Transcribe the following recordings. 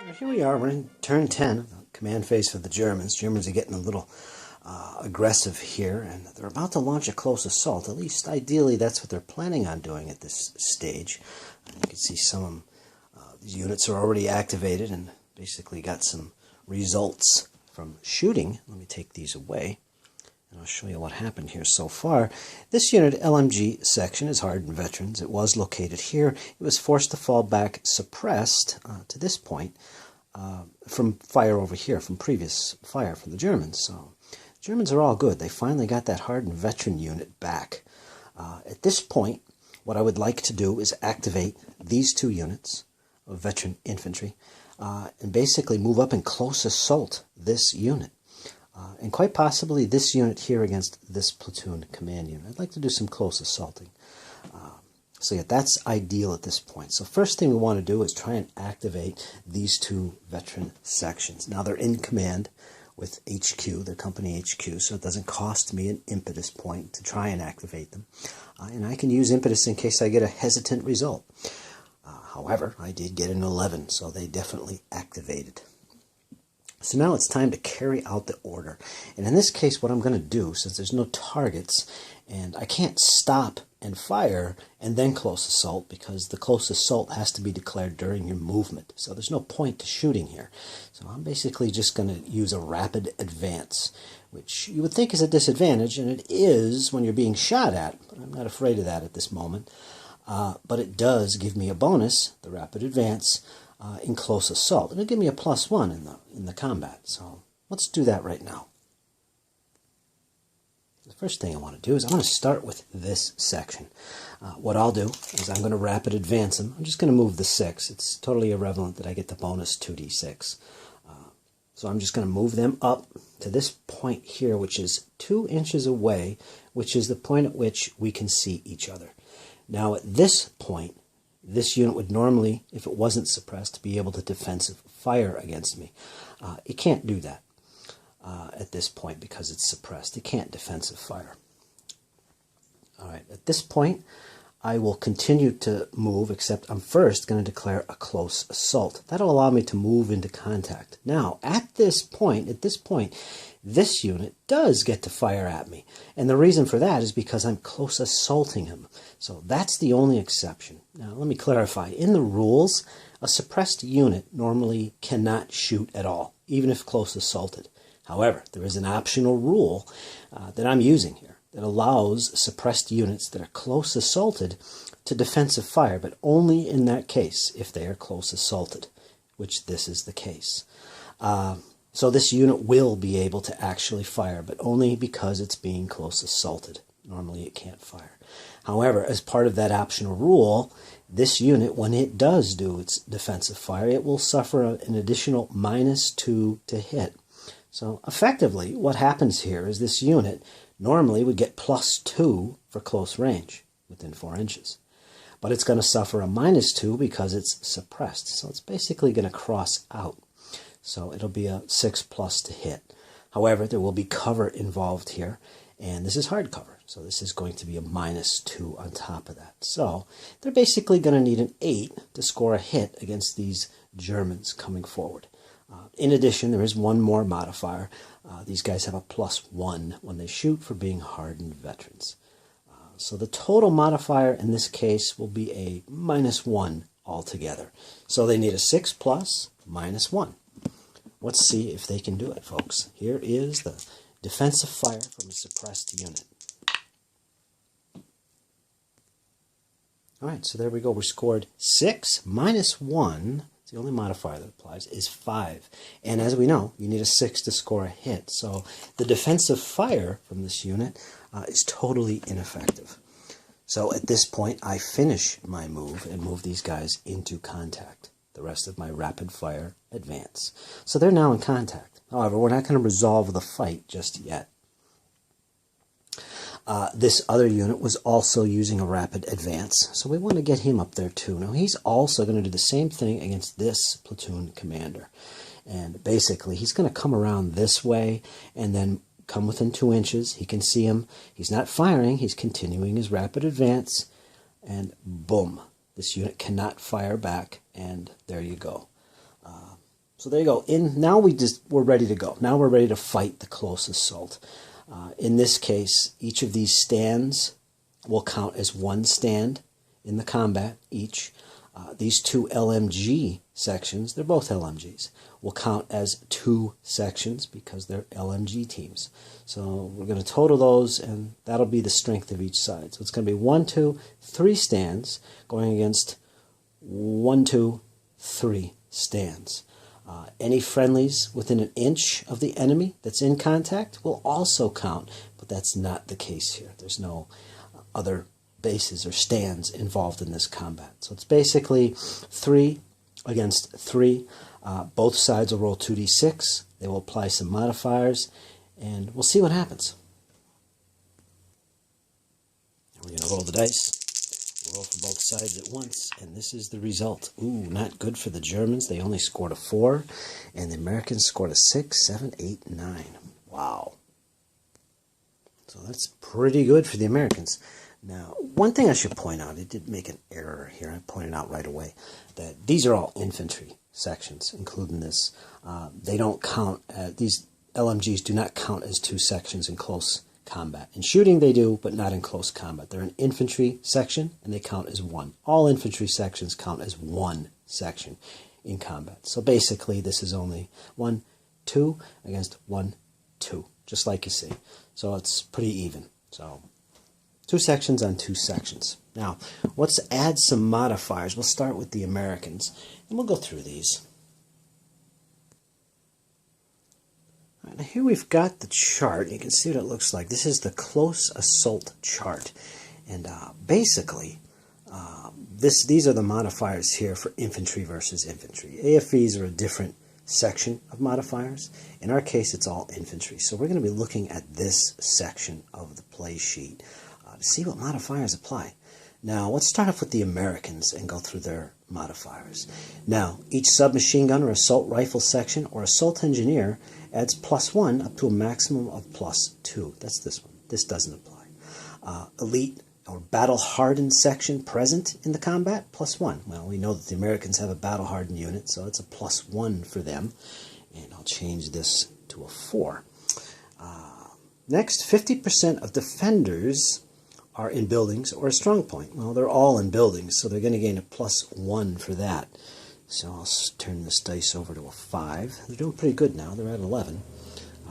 Here we are, we're in turn 10, command phase for the Germans. Germans are getting a little aggressive here, and they're about to launch a close assault. At least, ideally, that's what they're planning on doing at this stage. You can see some of them, these units are already activated and basically got some results from shooting. Let me take these away, and I'll show you what happened here so far. This unit, LMG section, is hardened veterans. It was located here. It was forced to fall back, suppressed to this point from fire over here, from previous fire from the Germans. So the Germans are all good. They finally got that hardened veteran unit back. At this point, what I would like to do is activate these two units of veteran infantry and basically move up and close assault this unit. And quite possibly this unit here against this platoon command unit. I'd like to do some close assaulting. So yeah, that's ideal at this point. So first thing we want to do is try and activate these two veteran sections. Now they're in command with HQ, their company HQ, so it doesn't cost me an impetus point to try and activate them. And I can use impetus in case I get a hesitant result. However, I did get an 11, so they definitely activated. So now it's time to carry out the order. And in this case, what I'm going to do, since there's no targets, and I can't stop and fire and then close assault, because the close assault has to be declared during your movement. So there's no point to shooting here. So I'm basically just going to use a rapid advance, which you would think is a disadvantage, and it is when you're being shot at, but I'm not afraid of that at this moment. But it does give me a bonus, the rapid advance, in close assault. It'll give me a +1 in the combat. So let's do that right now. The first thing I want to do is I'm going to start with this section. What I'll do is I'm going to rapid advance them. I'm just going to move the 6. It's totally irrelevant that I get the bonus 2d6. So I'm just going to move them up to this point here, which is 2 inches away, which is the point at which we can see each other. Now at this point, this unit would normally, if it wasn't suppressed, be able to defensive fire against me. It can't do that at this point because it's suppressed. It can't defensive fire. All right, at this point, I will continue to move, except I'm first going to declare a close assault. That'll allow me to move into contact. Now, at this point, this unit does get to fire at me. And the reason for that is because I'm close assaulting him. So that's the only exception. Now, let me clarify. In the rules, a suppressed unit normally cannot shoot at all, even if close assaulted. However, there is an optional rule that I'm using here that allows suppressed units that are close assaulted to defensive fire, but only in that case if they are close assaulted, which this is the case. So this unit will be able to actually fire, but only because it's being close assaulted. Normally it can't fire. However, as part of that optional rule, this unit, when it does do its defensive fire, it will suffer an additional -2 to hit. So effectively, what happens here is this unit normally would get +2 for close range within 4 inches. But it's going to suffer a -2 because it's suppressed. So it's basically going to cross out. So it'll be a 6+ to hit. However, there will be cover involved here, and this is hard cover. So this is going to be a -2 on top of that. So they're basically going to need an 8 to score a hit against these Germans coming forward. In addition, there is one more modifier. These guys have a +1 when they shoot for being hardened veterans. So the total modifier in this case will be a -1 altogether. So they need a 6+ -1. Let's see if they can do it, folks. Here is the defensive fire from a suppressed unit. All right, so there we go. We scored 6 -1. The only modifier that applies is 5. And as we know, you need a 6 to score a hit. So the defensive fire from this unit is totally ineffective. So at this point, I finish my move and move these guys into contact. The rest of my rapid fire advance. So they're now in contact. However, we're not going to resolve the fight just yet. This other unit was also using a rapid advance, so we want to get him up there too. Now he's also going to do the same thing against this platoon commander. And basically he's going to come around this way and then come within 2 inches. He can see him. He's not firing. He's continuing his rapid advance. And boom, this unit cannot fire back, and there you go. So there you go. Now we're ready to go. Now we're ready to fight the close assault. In this case, each of these stands will count as one stand in the combat each. These two LMG sections, they're both LMGs, will count as two sections because they're LMG teams. So we're going to total those, and that'll be the strength of each side. So it's going to be 1, 2, 3 stands going against 1, 2, 3 stands. Any friendlies within an inch of the enemy that's in contact will also count, but that's not the case here. There's no other bases or stands involved in this combat. So it's basically 3 against 3. Both sides will roll 2d6. They will apply some modifiers, and we'll see what happens. We're going to roll the dice. We'll roll for both sides at once, and this is the result. Ooh, not good for the Germans. They only scored a 4, and the Americans scored a 6, 7, 8, 9. Wow. So that's pretty good for the Americans. Now, one thing I should point out, it did make an error here. I pointed out right away that these are all infantry sections, including this. They don't count, these LMGs do not count as two sections in close combat. In shooting they do, but not in close combat. They're an infantry section, and they count as one. All infantry sections count as one section in combat. So basically this is only 1, 2 against 1, 2, just like you see. So it's pretty even. So 2 sections on 2 sections. Now, let's add some modifiers. We'll start with the Americans, and we'll go through these. All right, now here we've got the chart. You can see what it looks like. This is the close assault chart. And basically, these are the modifiers here for infantry versus infantry. AFVs are a different section of modifiers. In our case, it's all infantry. So we're going to be looking at this section of the play sheet to see what modifiers apply. Now, let's start off with the Americans and go through their modifiers. Now, each submachine gun or assault rifle section or assault engineer adds +1 up to a maximum of +2. That's this one. This doesn't apply. Elite or battle-hardened section present in the combat, +1. Well, we know that the Americans have a battle-hardened unit, so it's a +1 for them. And I'll change this to a 4. Next, 50% of defenders are in buildings or a strong point. Well, they're all in buildings, so they're going to gain a +1 for that. So I'll turn this dice over to a 5. They're doing pretty good now. They're at 11,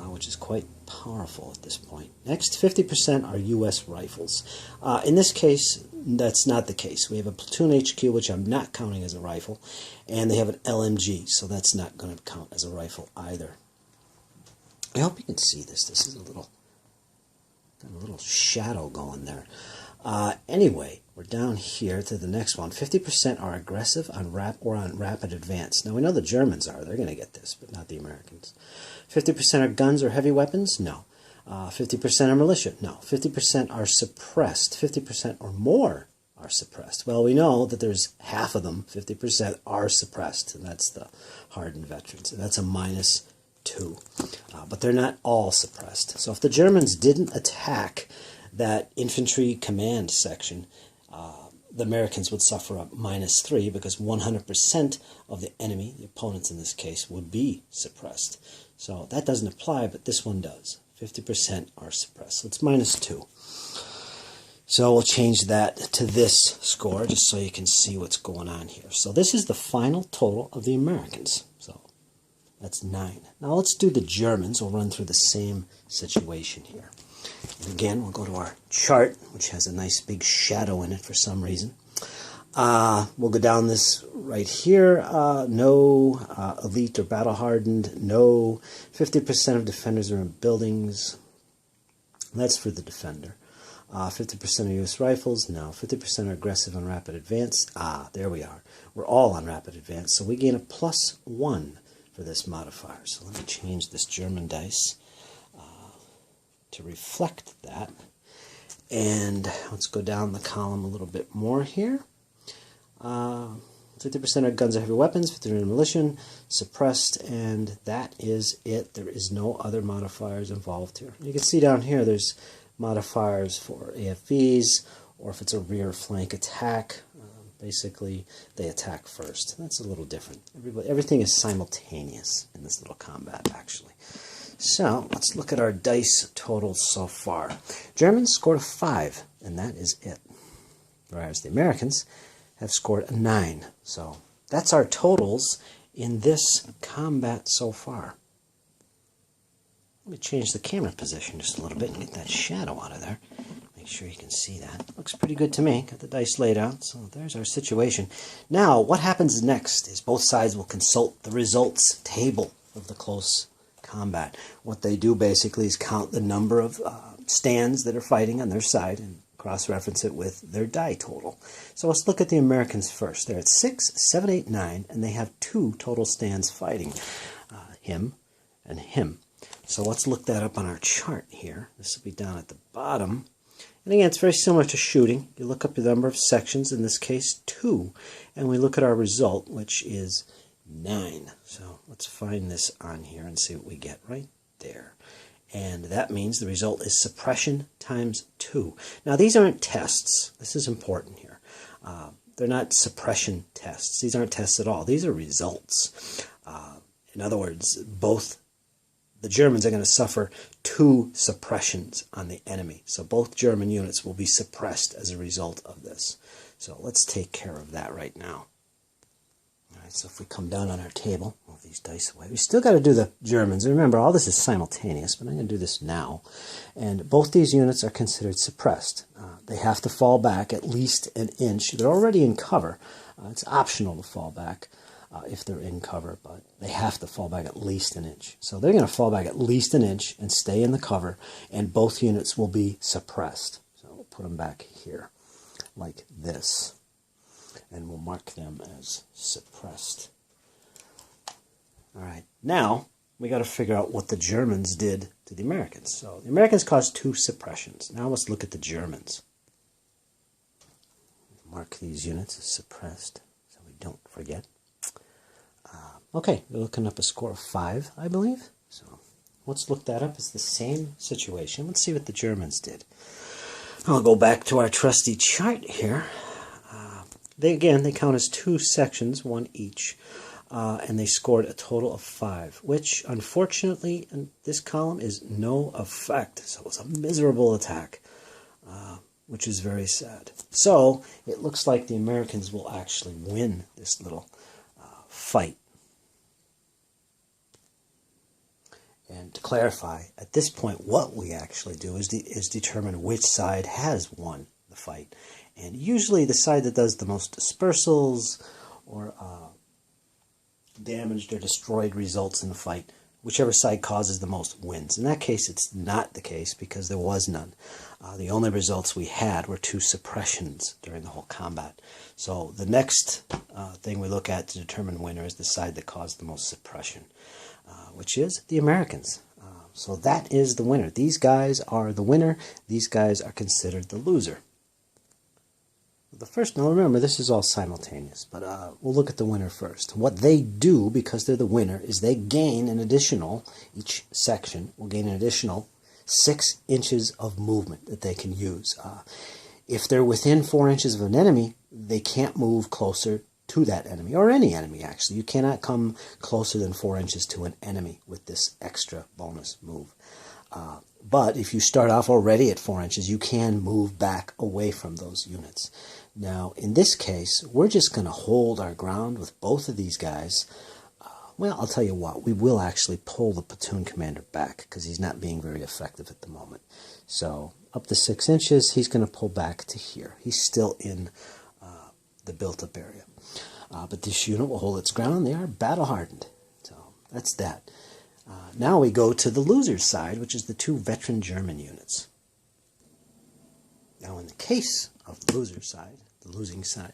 which is quite powerful at this point. Next, 50% are U.S. rifles. In this case, that's not the case. We have a platoon HQ, which I'm not counting as a rifle, and they have an LMG, so that's not going to count as a rifle either. I hope you can see this. This is a little shadow going there. Anyway, we're down here to the next one. 50% are aggressive on rapid advance. Now, we know the Germans are. They're going to get this, but not the Americans. 50% are guns or heavy weapons? No. 50% are militia? No. 50% are suppressed. 50% or more are suppressed. Well, we know that there's half of them, 50%, are suppressed, and that's the hardened veterans. And that's a -2. But they're not all suppressed. So if the Germans didn't attack that infantry command section, the Americans would suffer a -3 because 100% of the enemy, the opponents in this case, would be suppressed. So that doesn't apply, but this one does. 50% are suppressed. So it's -2. So we'll change that to this score just so you can see what's going on here. So this is the final total of the Americans. So that's 9. Now let's do the Germans. We'll run through the same situation here. And again, we'll go to our chart, which has a nice big shadow in it for some reason. We'll go down this right here. No elite or battle-hardened. No. 50% of defenders are in buildings. That's for the defender. 50% are U.S. rifles. No. 50% are aggressive on rapid advance. There we are. We're all on rapid advance, so we gain a +1 for this modifier. So let me change this German dice to reflect that. And let's go down the column a little bit more here. 50% are guns or heavy weapons, 50% are militia, suppressed, and that is it. There is no other modifiers involved here. You can see down here there's modifiers for AFVs, or if it's a rear flank attack. Basically, they attack first. That's a little different. Everything is simultaneous in this little combat, actually. So, let's look at our dice totals so far. Germans scored a 5, and that is it. Whereas the Americans have scored a 9. So, that's our totals in this combat so far. Let me change the camera position just a little bit and get that shadow out of there. Make sure you can see that. Looks pretty good to me. Got the dice laid out, so there's our situation. Now, what happens next is both sides will consult the results table of the close combat. What they do basically is count the number of stands that are fighting on their side and cross-reference it with their die total. So let's look at the Americans first. They're at 6, 7, 8, 9, and they have 2 total stands fighting. Him and him. So let's look that up on our chart here. This will be down at the bottom. And again, it's very similar to shooting. You look up the number of sections, in this case 2, and we look at our result, which is 9. So let's find this on here and see what we get right there. And that means the result is suppression times 2. Now, these aren't tests. This is important here. They're not suppression tests. These aren't tests at all. These are results. In other words, both the Germans are going to suffer 2 suppressions on the enemy. So both German units will be suppressed as a result of this. So let's take care of that right now. So if we come down on our table, move these dice away. We still got to do the Germans. Remember, all this is simultaneous, but I'm going to do this now. And both these units are considered suppressed. They have to fall back at least an inch. They're already in cover. It's optional to fall back if they're in cover, but they have to fall back at least an inch. So they're going to fall back at least an inch and stay in the cover, and both units will be suppressed. So we'll put them back here like this. And we'll mark them as suppressed. All right, now we got to figure out what the Germans did to the Americans. So the Americans caused 2 suppressions. Now let's look at the Germans. Mark these units as suppressed so we don't forget. Okay, we're looking up a score of 5, I believe. So let's look that up. It's the same situation. Let's see what the Germans did. I'll go back to our trusty chart here. They count as 2 sections, 1 each, and they scored a total of 5, which, unfortunately, in this column is no effect. So it was a miserable attack, which is very sad. So it looks like the Americans will actually win this little fight. And to clarify, at this point, what we actually do is determine which side has won the fight. And usually the side that does the most dispersals or damaged or destroyed results in the fight, whichever side causes the most wins. In that case, it's not the case because there was none. The only results we had were 2 suppressions during the whole combat. So the next thing we look at to determine winner is the side that caused the most suppression, which is the Americans. So that is the winner. These guys are the winner. These guys are considered the loser. Now remember, this is all simultaneous, but we'll look at the winner first. What they do, because they're the winner, is they gain an additional, each section will gain an additional 6 inches of movement that they can use. If they're within 4 inches of an enemy, they can't move closer to that enemy, or any enemy actually. You cannot come closer than 4 inches to an enemy with this extra bonus move. But if you start off already at 4 inches, you can move back away from those units. Now, in this case, we're just going to hold our ground with both of these guys. Well, I'll tell you what, we will actually pull the platoon commander back because he's not being very effective at the moment. So, up to 6 inches, he's going to pull back to here. He's still in the built-up area. But this unit will hold its ground. They are battle-hardened. So, that's that. Now we go to the loser's side, which is the 2 veteran German units. Now, in the case of the loser's side, the losing side,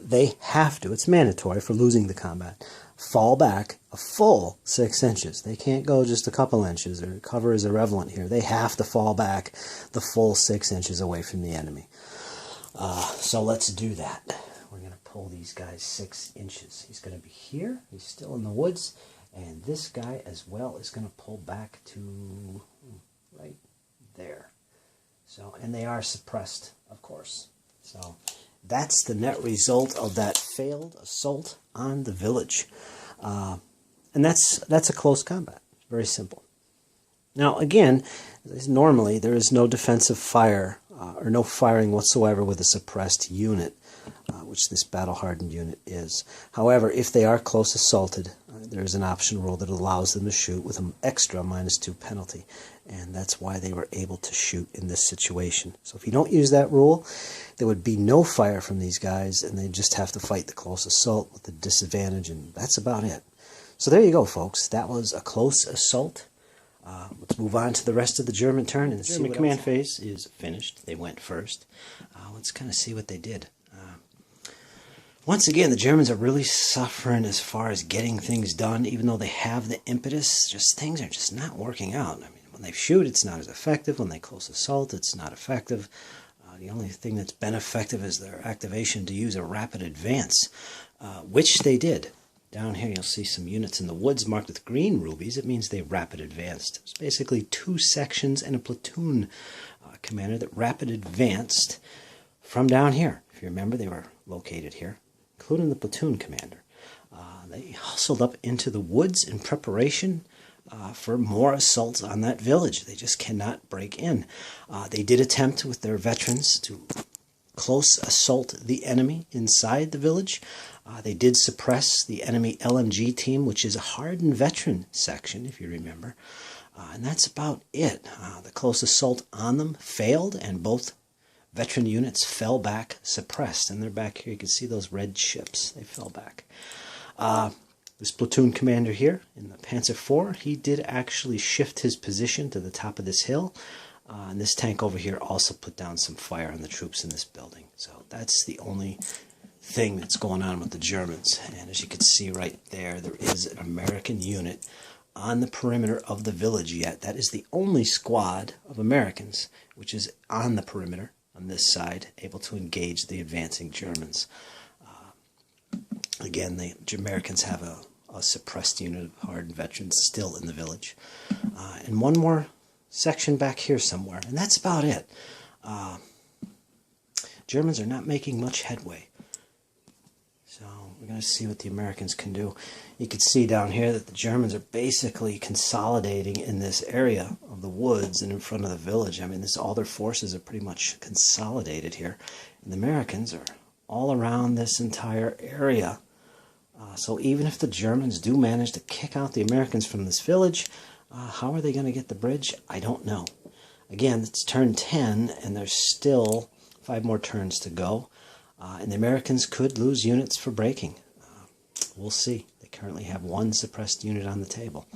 they have to, it's mandatory for losing the combat, fall back a full 6 inches. They can't go just a couple inches, or cover is irrelevant here. They have to fall back the full 6 inches away from the enemy. So let's do that. We're going to pull these guys 6 inches. He's going to be here. He's still in the woods. And this guy as well is going to pull back to right there. So, and they are suppressed, of course. So that's the net result of that failed assault on the village. And that's a close combat. Very simple. Now, again, normally there is no defensive fire or no firing whatsoever with a suppressed unit, which this battle-hardened unit is. However, if they are close assaulted, there is an option rule that allows them to shoot with an extra -2 penalty, and that's why they were able to shoot in this situation. So if you don't use that rule, there would be no fire from these guys, and they just have to fight the close assault with the disadvantage, and that's about it. So there you go, folks. That was a close assault. Let's move on to the rest of the German turn and see what command phase is finished. They went first. Let's kind of see what they did. Once again, the Germans are really suffering as far as getting things done, even though they have the impetus. Just things are just not working out. I mean, when they shoot, it's not as effective. When they close assault, it's not effective. The only thing that's been effective is their activation to use a rapid advance, which they did. Down here, you'll see some units in the woods marked with green rubies. It means they rapid advanced. It's basically 2 sections and a platoon commander that rapid advanced from down here. If you remember, they were located here, including the platoon commander. They hustled up into the woods in preparation for more assaults on that village. They just cannot break in. They did attempt with their veterans to close assault the enemy inside the village. They did suppress the enemy LMG team, which is a hardened veteran section, if you remember. And that's about it. The close assault on them failed, and both veteran units fell back suppressed. And they're back here. You can see those red chips. They fell back. This platoon commander here in the Panzer IV, he did actually shift his position to the top of this hill. And this tank over here also put down some fire on the troops in this building. So that's the only thing that's going on with the Germans. And as you can see right there, there is an American unit on the perimeter of the village yet. That is the only squad of Americans which is on the perimeter on this side, able to engage the advancing Germans. Again, the Americans have a suppressed unit of hardened veterans still in the village. And one more section back here somewhere, and that's about it. Germans are not making much headway. So we're going to see what the Americans can do. You can see down here that the Germans are basically consolidating in this area of the woods and in front of the village. I mean, all their forces are pretty much consolidated here. And the Americans are all around this entire area. So even if the Germans do manage to kick out the Americans from this village, how are they going to get the bridge? I don't know. Again, it's turn 10, and there's still 5 more turns to go. And the Americans could lose units for breaking. We'll see. They currently have 1 suppressed unit on the table.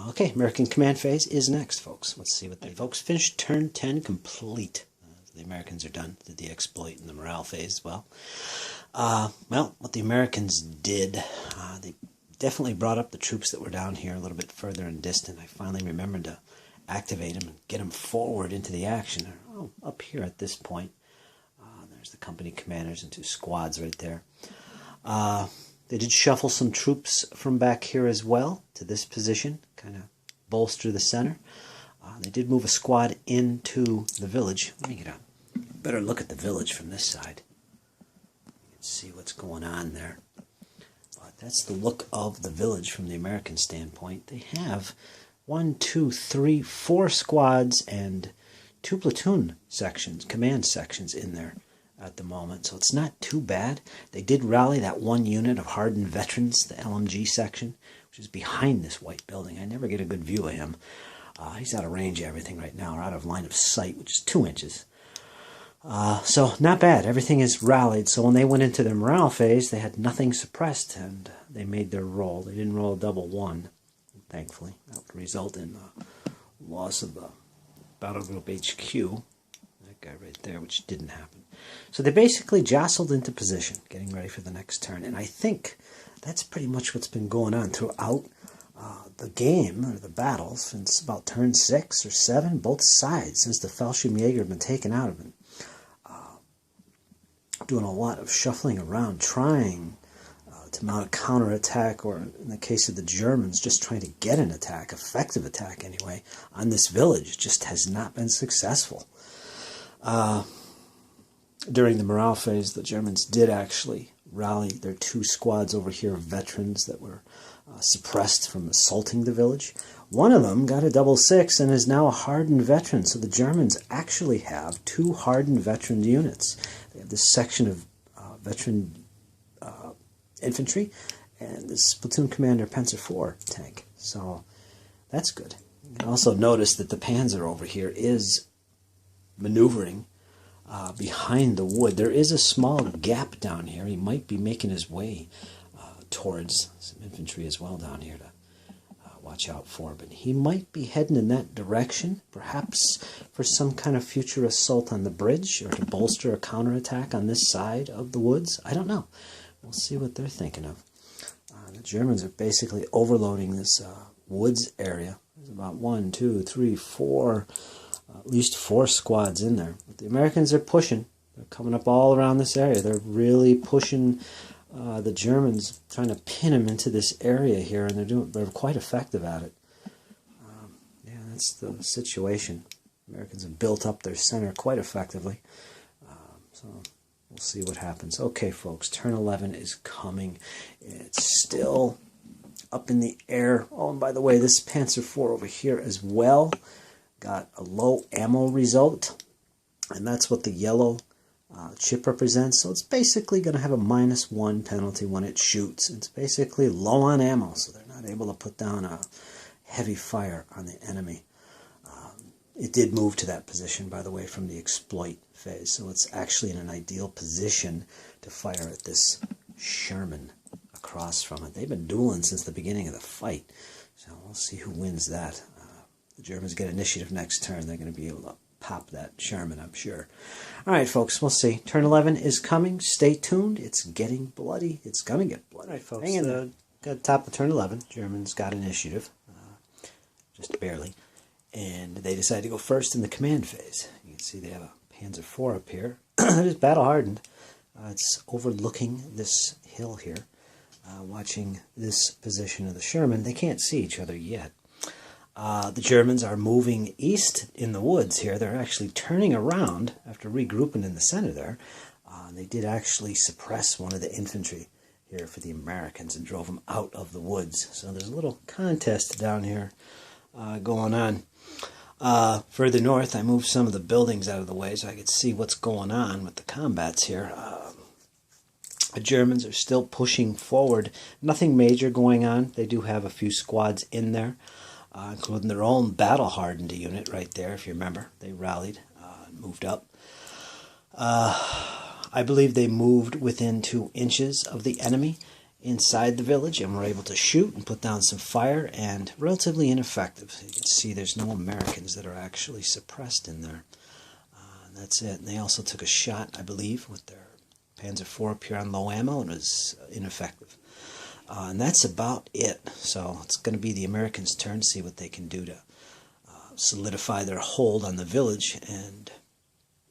Okay, American command phase is next, folks. Let's see what they... Folks, finished turn 10 complete. The Americans are done. Did the exploit in the morale phase as well. Well, what the Americans did, they definitely brought up the troops that were down here a little bit further and distant. I finally remembered to activate them and get them forward into the action. Oh, up here at this point. There's the company commanders and 2 squads right there. They did shuffle some troops from back here as well to this position, kind of bolster the center. They did move a squad into the village. Let me get a better look at the village from this side. You can see what's going on there. But that's the look of the village from the American standpoint. They have 1, 2, 3, 4 squads and 2 platoon sections, command sections in there at the moment, so it's not too bad. They did rally that 1 unit of hardened veterans, the LMG section, which is behind this white building. I never get a good view of him. He's out of range of everything right now, or out of line of sight, which is 2 inches. So not bad. Everything is rallied. So when they went into their morale phase, they had nothing suppressed, and they made their roll. They didn't roll a double 1, thankfully. That would result in loss of the Battle Group HQ. That guy right there, which didn't happen. So they basically jostled into position, getting ready for the next turn. And I think that's pretty much what's been going on throughout the game, or the battle, since about turn 6 or 7, both sides, since the Fallschirmjäger have been taken out of it. Doing a lot of shuffling around, trying to mount a counterattack, or in the case of the Germans, just trying to get an attack, effective attack anyway, on this village. Just has not been successful. during the morale phase, the Germans did actually rally their 2 squads over here of veterans that were suppressed from assaulting the village. One of them got a double 6 and is now a hardened veteran. So the Germans actually have 2 hardened veteran units. They have this section of veteran infantry and this platoon commander Panzer IV tank. So that's good. You can also notice that the Panzer over here is maneuvering behind the wood. There is a small gap down here. He might be making his way towards some infantry as well down here to watch out for. But he might be heading in that direction, perhaps for some kind of future assault on the bridge or to bolster a counterattack on this side of the woods. I don't know. We'll see what they're thinking of. The Germans are basically overloading this woods area. There's about 1, 2, 3, 4, at least 4 squads in there. But the Americans are pushing. They're coming up all around this area. They're really pushing the Germans, trying to pin them into this area here, and they're quite effective at it. Yeah, that's the situation. Americans have built up their center quite effectively. So we'll see what happens. Okay, folks, turn 11 is coming. It's still up in the air. Oh, and by the way, this Panzer IV over here as well got a low ammo result, and that's what the yellow chip represents. So it's basically going to have a -1 penalty when it shoots. It's basically low on ammo, so they're not able to put down a heavy fire on the enemy. It did move to that position, by the way, from the exploit phase, so it's actually in an ideal position to fire at this Sherman across from it. They've been dueling since the beginning of the fight, so we'll see who wins that. The Germans get initiative next turn. They're going to be able to pop that Sherman, I'm sure. All right, folks, we'll see. Turn 11 is coming. Stay tuned. It's getting bloody. It's going to get bloody. All right, folks. Hang in there. Got to top of turn 11. Germans got initiative, just barely. And they decided to go first in the command phase. You can see they have a Panzer IV up here. It is battle hardened. It's overlooking this hill here, watching this position of the Sherman. They can't see each other yet. The Germans are moving east in the woods here. They're actually turning around after regrouping in the center there. They did actually suppress one of the infantry here for the Americans and drove them out of the woods. So there's a little contest down here going on. Further north, I moved some of the buildings out of the way so I could see what's going on with the combats here. The Germans are still pushing forward. Nothing major going on. They do have a few squads in there, including their own battle-hardened unit right there, if you remember. They rallied and moved up. I believe they moved within 2 inches of the enemy inside the village and were able to shoot and put down some fire, and relatively ineffective. You can see there's no Americans that are actually suppressed in there. And that's it. And they also took a shot, I believe, with their Panzer IV up here on low ammo, and it was ineffective. And that's about it. So it's going to be the Americans' turn to see what they can do to solidify their hold on the village and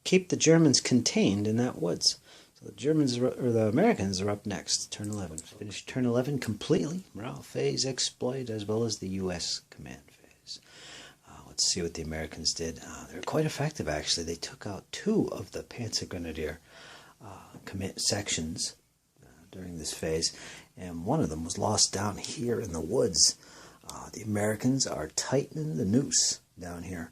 keep the Germans contained in that woods. So the Germans, or the Americans, are up next. Turn 11. Finished turn 11 completely. Morale phase, exploit, as well as the U.S. command phase. Let's see what the Americans did. They were quite effective, actually. They took out 2 of the Panzer Grenadier sections during this phase, and one of them was lost down here in the woods. The Americans are tightening the noose down here.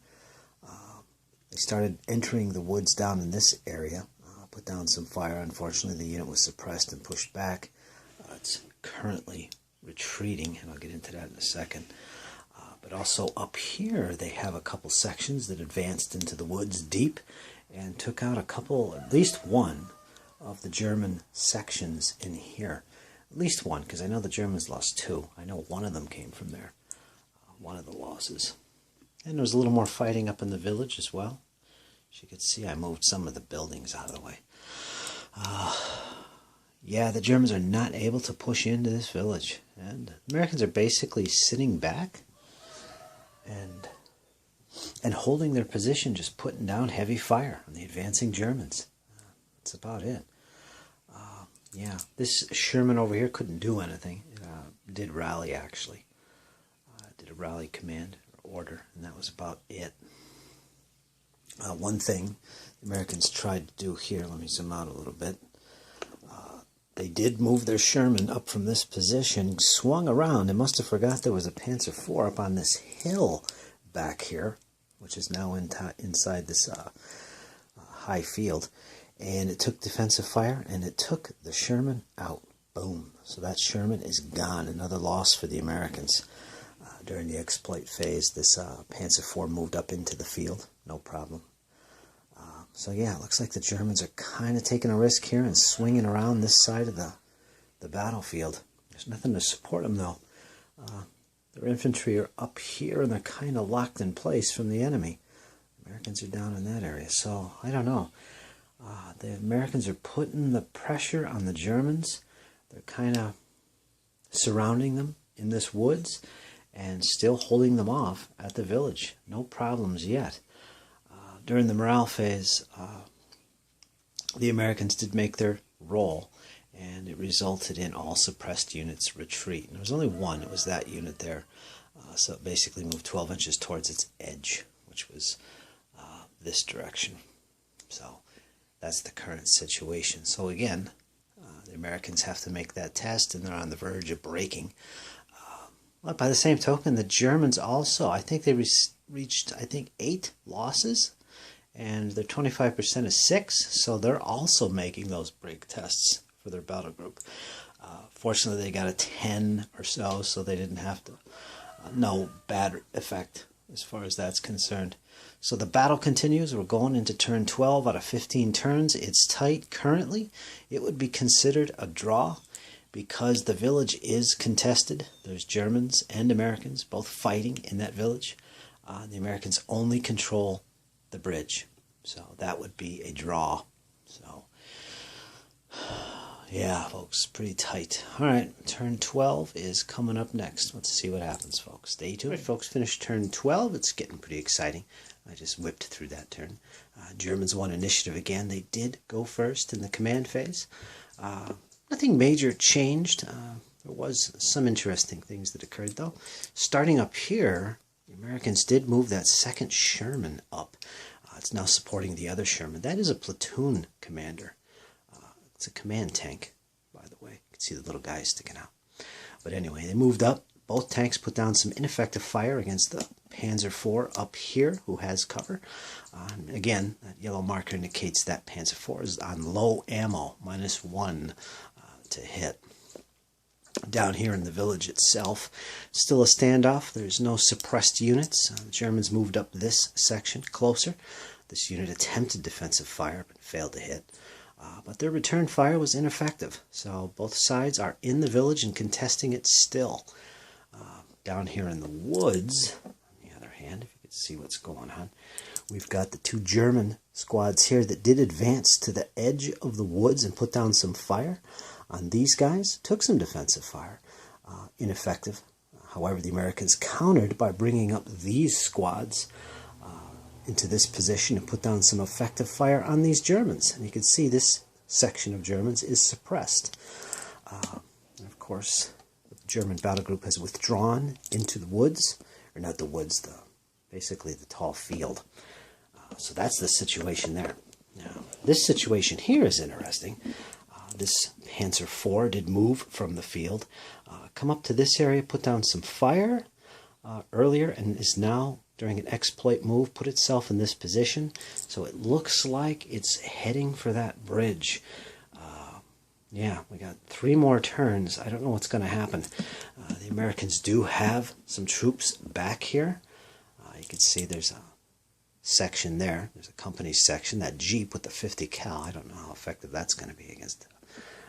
They started entering the woods down in this area. Put down some fire. Unfortunately, the unit was suppressed and pushed back. It's currently retreating, and I'll get into that in a second. But also up here, they have a couple sections that advanced into the woods deep and took out a couple, at least one, of the German sections in here. At least one, because I know the Germans lost 2. I know one of them came from there, one of the losses. And there was a little more fighting up in the village as well. As you can see, I moved some of the buildings out of the way. Yeah, the Germans are not able to push into this village. And the Americans are basically sitting back and holding their position, just putting down heavy fire on the advancing Germans. That's about it. Yeah, this Sherman over here couldn't do anything. It did rally, actually. Did a rally command or order, and that was about it. One thing the Americans tried to do here, let me zoom out a little bit, they did move their Sherman up from this position, swung around, and must have forgot there was a Panzer IV up on this hill back here, which is now inside this high field, and it took defensive fire, and it took the Sherman out. Boom. So that Sherman is gone. Another loss for the Americans. During the exploit phase, this Panzer IV moved up into the field. No problem. So yeah, it looks like the Germans are kind of taking a risk here and swinging around this side of the battlefield. There's nothing to support them, though. Their infantry are up here, and they're kind of locked in place from the enemy. The Americans are down in that area, so I don't know. The Americans are putting the pressure on the Germans. They're kind of surrounding them in this woods and still holding them off at the village. No problems yet. During the morale phase, the Americans did make their roll, and it resulted in all suppressed units retreat. And there was only one. It was that unit there. So it basically moved 12 inches towards its edge, which was this direction. So that's the current situation. So again, the Americans have to make that test, and they're on the verge of breaking. But by the same token, the Germans also, I think they reached, 8 losses, and their 25% is 6, so they're also making those break tests for their battle group. Fortunately, they got a 10 or so they didn't have to. No bad effect as far as that's concerned. So the battle continues. We're going into turn 12 out of 15 turns. It's tight currently. It would be considered a draw because the village is contested. There's Germans and Americans both fighting in that village. The Americans only control the bridge. So that would be a draw. So, yeah, folks, pretty tight. All right, turn 12 is coming up next. Let's see what happens, folks. Stay tuned. All right, folks, finished turn 12. It's getting pretty exciting. I just whipped through that turn. Germans won initiative again. They did go first in the command phase. Nothing major changed. There was some interesting things that occurred, though. Starting up here, the Americans did move that second Sherman up. It's now supporting the other Sherman. That is a platoon commander. It's a command tank, by the way. You can see the little guy sticking out. But anyway, they moved up. Both tanks put down some ineffective fire against the Panzer IV up here, who has cover. Again, that yellow marker indicates that Panzer IV is on low ammo, -1 to hit. Down here in the village itself, still a standoff. There's no suppressed units. The Germans moved up this section closer. This unit attempted defensive fire but failed to hit. But their return fire was ineffective. So both sides are in the village and contesting it still. Down here in the woods, on the other hand, if you could see what's going on, we've got the 2 German squads here that did advance to the edge of the woods and put down some fire on these guys. Took some defensive fire. Ineffective. However, the Americans countered by bringing up these squads into this position and put down some effective fire on these Germans. And you can see this section of Germans is suppressed. And of course, the German battle group has withdrawn into the woods, or not the woods, basically the tall field. So that's the situation there. Now, this situation here is interesting. This Panzer IV did move from the field, come up to this area, put down some fire earlier, and is now, during an exploit move, put itself in this position. So it looks like it's heading for that bridge. Yeah, we got 3 more turns. I don't know what's going to happen. The Americans do have some troops back here. You can see there's a section there. There's a company section. That Jeep with the 50 cal. I don't know how effective that's going to be against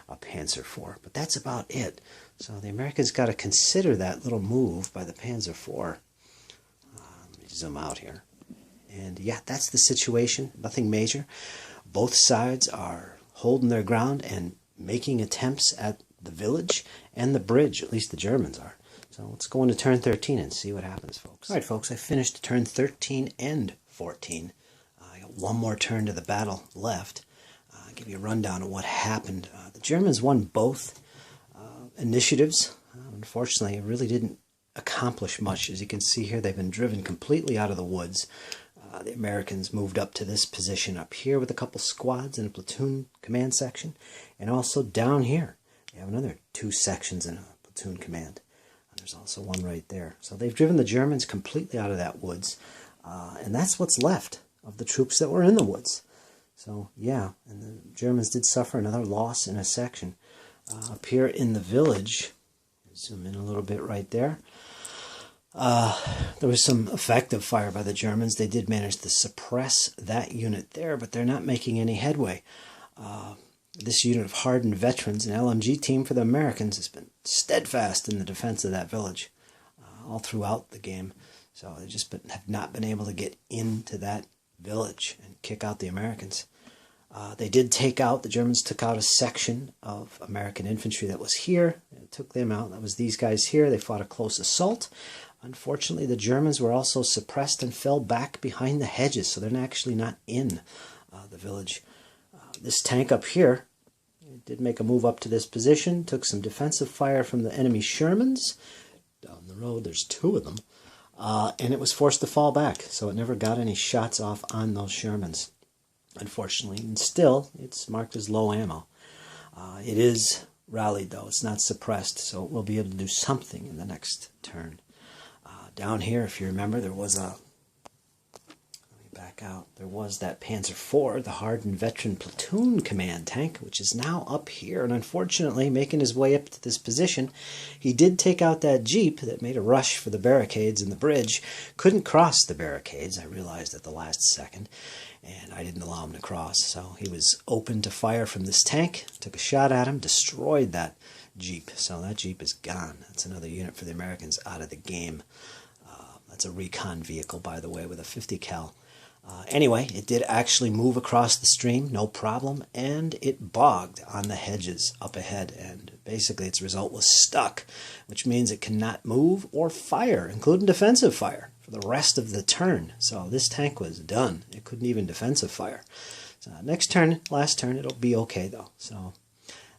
a Panzer IV. But that's about it. So the Americans got to consider that little move by the Panzer IV. Let me zoom out here. And yeah, that's the situation. Nothing major. Both sides are holding their ground and making attempts at the village and the bridge. At least the Germans are. So let's go into turn 13 and see what happens, folks. All right, folks, I finished turn 13 and 14. I got 1 more turn to the battle left. I'll give you a rundown of what happened. The Germans won both initiatives. Unfortunately, it really didn't accomplish much. As you can see here, they've been driven completely out of the woods. The Americans moved up to this position up here with a couple squads and a platoon command section. And also down here, they have another 2 sections and a platoon command. And there's also one right there. So they've driven the Germans completely out of that woods. And that's what's left of the troops that were in the woods. So, yeah, and the Germans did suffer another loss in a section. Up here in the village, zoom in a little bit right there, there was some effective fire by the Germans. They did manage to suppress that unit there, but they're not making any headway. This unit of hardened veterans, an LMG team for the Americans, has been steadfast in the defense of that village all throughout the game. So they just have not been able to get into that village and kick out the Americans. They did take out, the Germans took out a section of American infantry that was here. They took them out. That was these guys here. They fought a close assault. Unfortunately, the Germans were also suppressed and fell back behind the hedges, so they're actually not in the village. This tank up here did make a move up to this position, took some defensive fire from the enemy Shermans. Down the road, there's 2 of them. And it was forced to fall back, so it never got any shots off on those Shermans, unfortunately. And still, it's marked as low ammo. It is rallied, though. It's not suppressed, so it will be able to do something in the next turn. Down here, if you remember, there was a... Let me back out. There was that Panzer IV, the hardened veteran platoon command tank, which is now up here. And unfortunately, making his way up to this position, he did take out that Jeep that made a rush for the barricades and the bridge. Couldn't cross the barricades, I realized at the last second. And I didn't allow him to cross. So he was open to fire from this tank. Took a shot at him, destroyed that Jeep. So that Jeep is gone. That's another unit for the Americans out of the game. That's a recon vehicle, by the way, with a 50 cal. Anyway, it did actually move across the stream, no problem, and it bogged on the hedges up ahead, and basically its result was stuck, which means it cannot move or fire, including defensive fire, for the rest of the turn. So this tank was done. It couldn't even defensive fire. So next turn, last turn, it'll be okay, though. So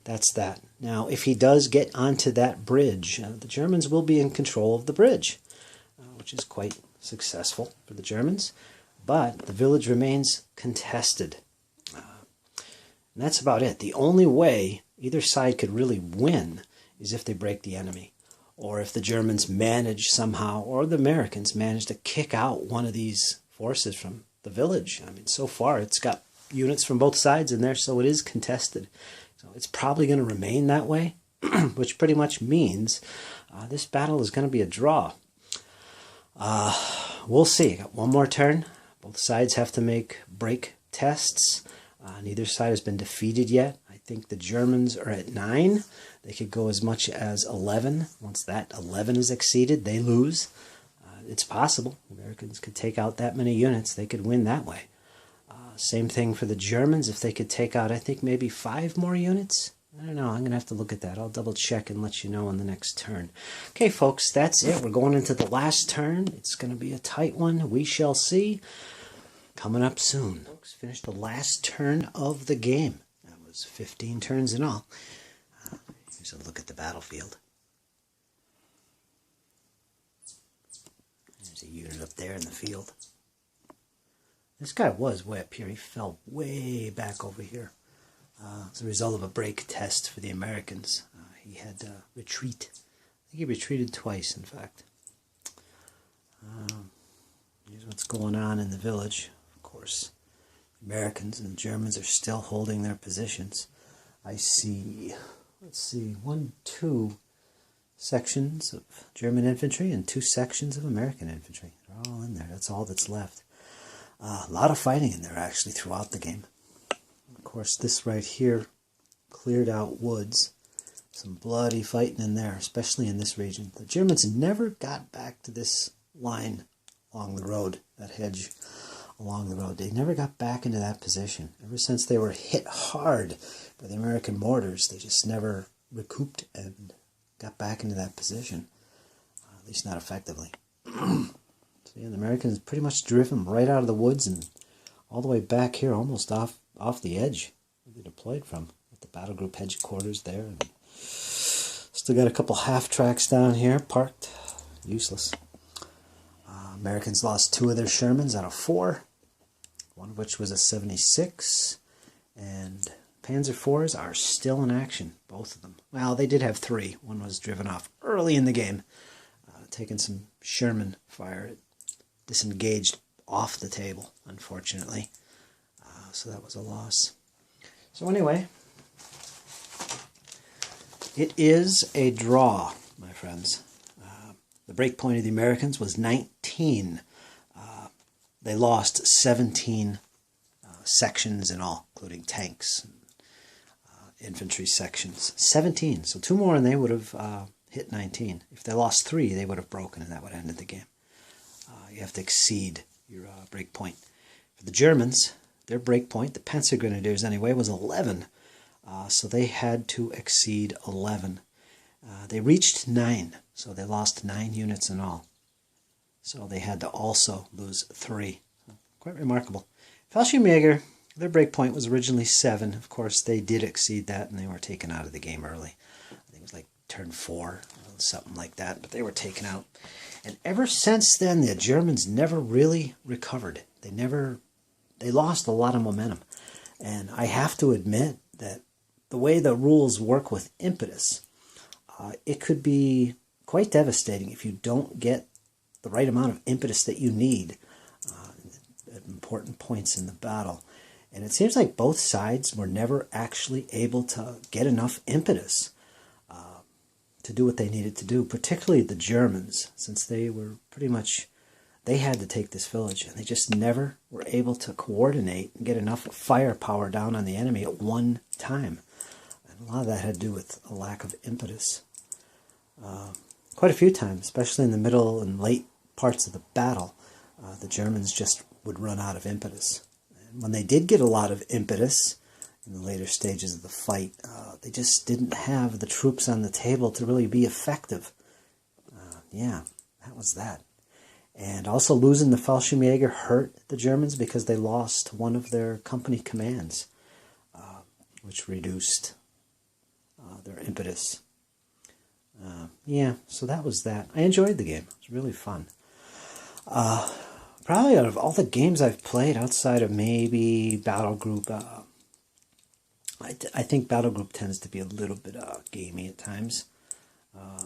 that's that. Now, if he does get onto that bridge, the Germans will be in control of the bridge, which is quite successful for the Germans. But the village remains contested. And that's about it. The only way either side could really win is if they break the enemy. Or if the Germans manage somehow, or the Americans manage to kick out one of these forces from the village. I mean, so far it's got units from both sides in there, so it is contested. So it's probably going to remain that way, which pretty much means this battle is going to be a draw. We'll see. Got one more turn. Both sides have to make break tests. Neither side has been defeated yet. I think the Germans are at 9. They could go as much as 11. Once that 11 is exceeded, they lose. It's possible. Americans could take out that many units. They could win that way. Same thing for the Germans. If they could take out, I think, maybe 5 more units. I don't know. I'm going to have to look at that. I'll double check and let you know on the next turn. Okay, folks, that's it. We're going into the last turn. It's going to be a tight one. We shall see. Coming up soon. Folks, finished the last turn of the game. That was 15 turns in all. Here's a look at the battlefield. There's a unit up there in the field. This guy was way up here. He fell way back over here. As a result of a break test for the Americans. He had to retreat. I think he retreated twice, in fact. Here's what's going on in the village. Of course, Americans and Germans are still holding their positions. I see, let's see, 2 sections of German infantry and 2 sections of American infantry. They're all in there. That's all that's left. A lot of fighting in there, actually, throughout the game. Of course, this right here, cleared out woods. Some bloody fighting in there, especially in this region. The Germans never got back to this line along the road, that hedge along the road. They never got back into that position. Ever since they were hit hard by the American mortars, they just never recouped and got back into that position. At least not effectively. So yeah, the Americans pretty much driven right out of the woods and all the way back here, almost off the edge where they deployed from, with the battle group headquarters there. And still got a couple half tracks down here parked. Useless. Americans lost 2 of their Shermans out of 4. one of which was a 76, and Panzer IVs are still in action, both of them. Well, they did have 3. One was driven off early in the game, taking some Sherman fire. It disengaged off the table, unfortunately. So that was a loss. So anyway, it is a draw, my friends. The break point of the Americans was 19. They lost 17 sections in all, including tanks and infantry sections. 17. So 2 more and they would have hit 19. If they lost 3, they would have broken and that would have ended the game. You have to exceed your break point. For the Germans, their break point, the Panzer Grenadiers anyway, was 11. So they had to exceed 11. They reached 9, so they lost 9 units in all. So they had to also lose 3. Quite remarkable. Fallschirmjäger, their break point was originally 7. Of course, they did exceed that, and they were taken out of the game early. I think it was like turn 4, or something like that, but they were taken out. And ever since then, the Germans never really recovered. They lost a lot of momentum. And I have to admit that the way the rules work with impetus, it could be quite devastating if you don't get the right amount of impetus that you need at important points in the battle. And it seems like both sides were never actually able to get enough impetus to do what they needed to do, particularly the Germans, since they were pretty much, they had to take this village, and they just never were able to coordinate and get enough firepower down on the enemy at one time. And a lot of that had to do with a lack of impetus. Quite a few times, especially in the middle and late parts of the battle, the Germans just would run out of impetus. And when they did get a lot of impetus in the later stages of the fight, they just didn't have the troops on the table to really be effective. Yeah, that was that. And also losing the Fallschirmjäger hurt the Germans because they lost one of their company commands, which reduced their impetus. Yeah, so that was that. I enjoyed the game. It was really fun. Probably out of all the games I've played outside of maybe Battle Group, I think Battle Group tends to be a little bit gamey at times.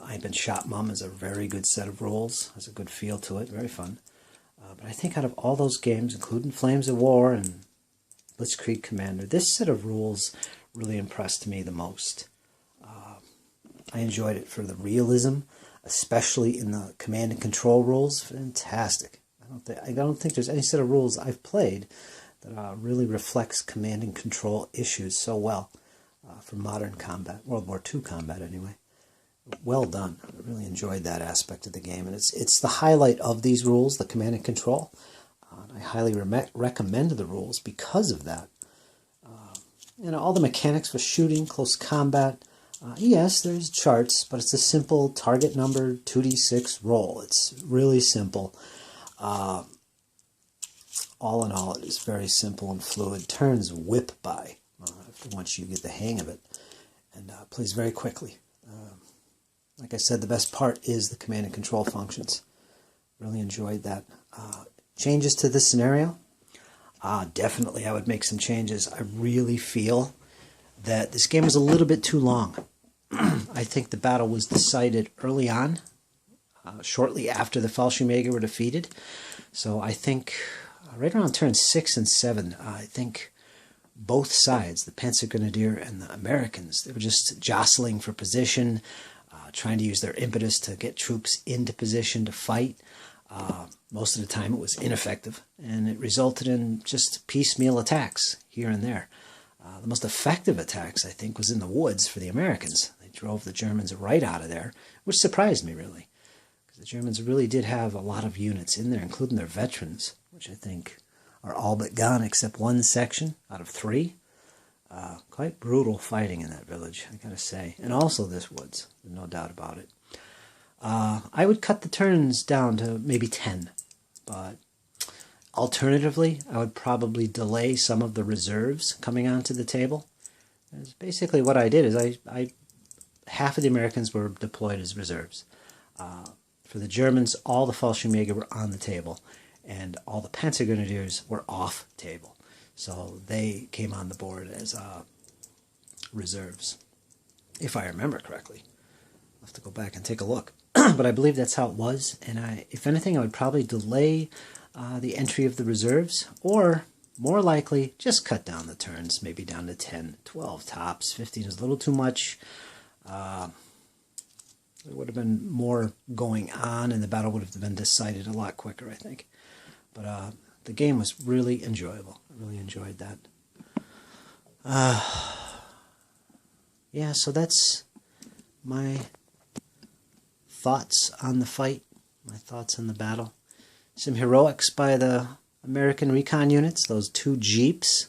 I've Been Shot Mum is a very good set of rules. Has a good feel to it. Very fun. But I think out of all those games, including Flames of War and Blitzkrieg Commander, this set of rules really impressed me the most. I enjoyed it for the realism, especially in the command and control rules. Fantastic. I don't think there's any set of rules I've played that really reflects command and control issues so well for modern combat, World War II combat anyway. Well done. I really enjoyed that aspect of the game, and it's the highlight of these rules, the command and control. I highly recommend the rules because of that. All the mechanics for shooting, close combat. Yes, there's charts, but it's a simple target number 2d6 roll. It's really simple. All in all, it is very simple and fluid. Turns whip by once you get the hang of it, and plays very quickly. Like I said, the best part is the command and control functions. Really enjoyed that. Changes to this scenario? Definitely I would make some changes. I really feel that this game was a little bit too long. I think the battle was decided early on, shortly after the Fallschirmjäger were defeated. So I think right around turn 6 and 7, I think both sides, the Panzer Grenadier and the Americans, they were just jostling for position, trying to use their impetus to get troops into position to fight. Most of the time it was ineffective, and it resulted in just piecemeal attacks here and there. The most effective attacks, I think, was in the woods for the Americans. They drove the Germans right out of there, which surprised me, really. Because the Germans really did have a lot of units in there, including their veterans, which I think are all but gone except one section out of 3. Quite brutal fighting in that village, I gotta say. And also this woods, no doubt about it. I would cut the turns down to maybe 10, but alternatively, I would probably delay some of the reserves coming onto the table. That's basically what I did. Is half of the Americans were deployed as reserves. For the Germans, all the Fallschirmjäger were on the table, and all the Panzer Grenadiers were off table. So they came on the board as reserves, if I remember correctly. I'll have to go back and take a look. But I believe that's how it was, and if anything, I would probably delay the entry of the reserves, or more likely just cut down the turns, maybe down to 10, 12 tops. 15 is a little too much. There would have been more going on, and the battle would have been decided a lot quicker, I think. But the game was really enjoyable. I really enjoyed that. Yeah, so that's my thoughts on the fight, my thoughts on the battle. Some heroics by the American recon units, those 2 Jeeps.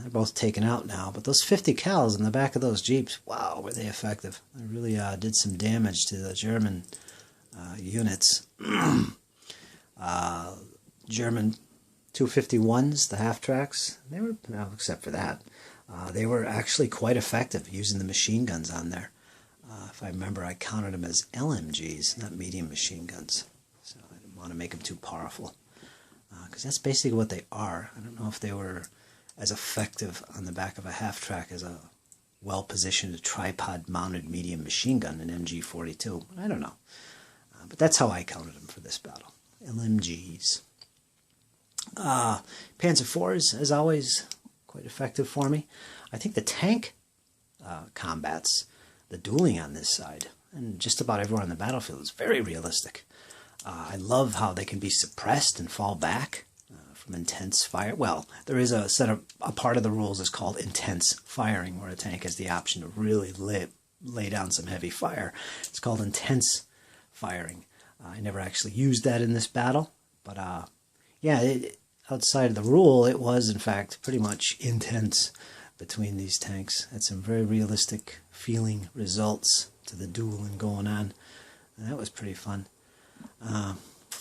They're both taken out now, but those 50 cals in the back of those Jeeps, wow, were they effective. They really did some damage to the German units. German 251s, the half-tracks, they were, well, except for that, they were actually quite effective using the machine guns on there. If I remember, I counted them as LMGs, not medium machine guns. So I didn't want to make them too powerful, because that's basically what they are. I don't know if they were as effective on the back of a half-track as a well-positioned tripod-mounted medium machine gun, an MG42. I don't know. But that's how I counted them for this battle. LMGs. Panzer IVs, as always, quite effective for me. I think the tank combats, the dueling on this side, and just about everywhere on the battlefield, is very realistic. I love how they can be suppressed and fall back from intense fire. Well, there is a part of the rules is called intense firing, where a tank has the option to really lay down some heavy fire. It's called intense firing. I never actually used that in this battle, but yeah, outside of the rule, it was in fact pretty much intense between these tanks. Had some very realistic feeling results to the dueling going on, and that was pretty fun.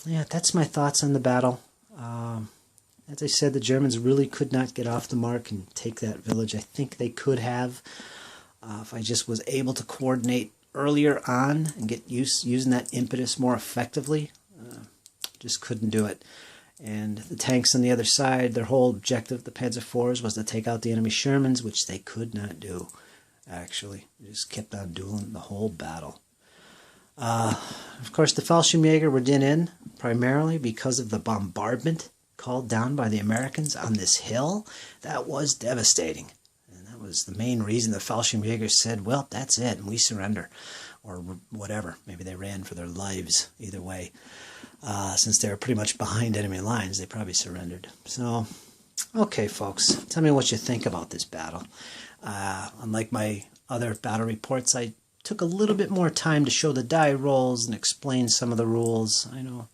Yeah, that's my thoughts on the battle. As I said, the Germans really could not get off the mark and take that village. I think they could have, if I just was able to coordinate earlier on and get using that impetus more effectively. Just couldn't do it. And the tanks on the other side, their whole objective, the Panzer IVs, was to take out the enemy Shermans, which they could not do, actually. They just kept on dueling the whole battle. Of course, the Fallschirmjäger were in primarily because of the bombardment called down by the Americans on this hill. That was devastating. And that was the main reason the Fallschirmjägers said, well, that's it, and we surrender. Or whatever. Maybe they ran for their lives. Either way. Since they were pretty much behind enemy lines, they probably surrendered. So, okay, folks. Tell me what you think about this battle. Unlike my other battle reports, I took a little bit more time to show the die rolls and explain some of the rules. I know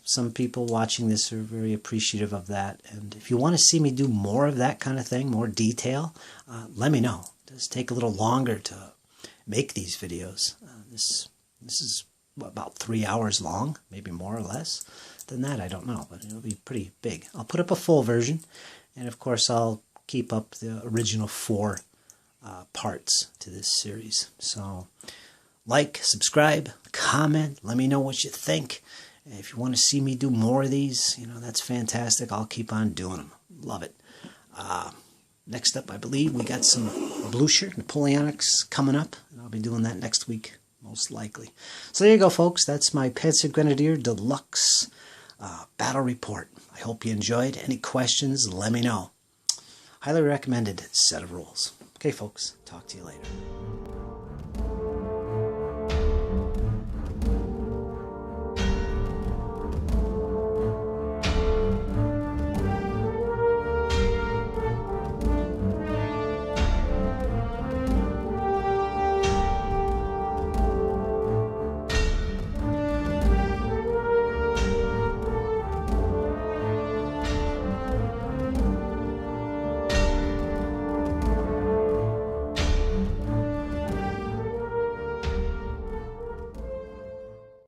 some people watching this are very appreciative of that. And if you want to see me do more of that kind of thing, more detail, let me know. It does take a little longer to make these videos. This is about 3 hours long, maybe more or less than that. I don't know, but it'll be pretty big. I'll put up a full version, and of course I'll keep up the original 4 parts to this series. So like, subscribe, comment, let me know what you think. If you want to see me do more of these, that's fantastic. I'll keep on doing them. Love it. Next up, I believe we got some Blucher Napoleonics coming up, and I'll be doing that next week, most likely. So there you go, folks. That's my Panzer Grenadier Deluxe battle report. I hope you enjoyed. Any questions, let me know. Highly recommended set of rules. Okay, folks. Talk to you later.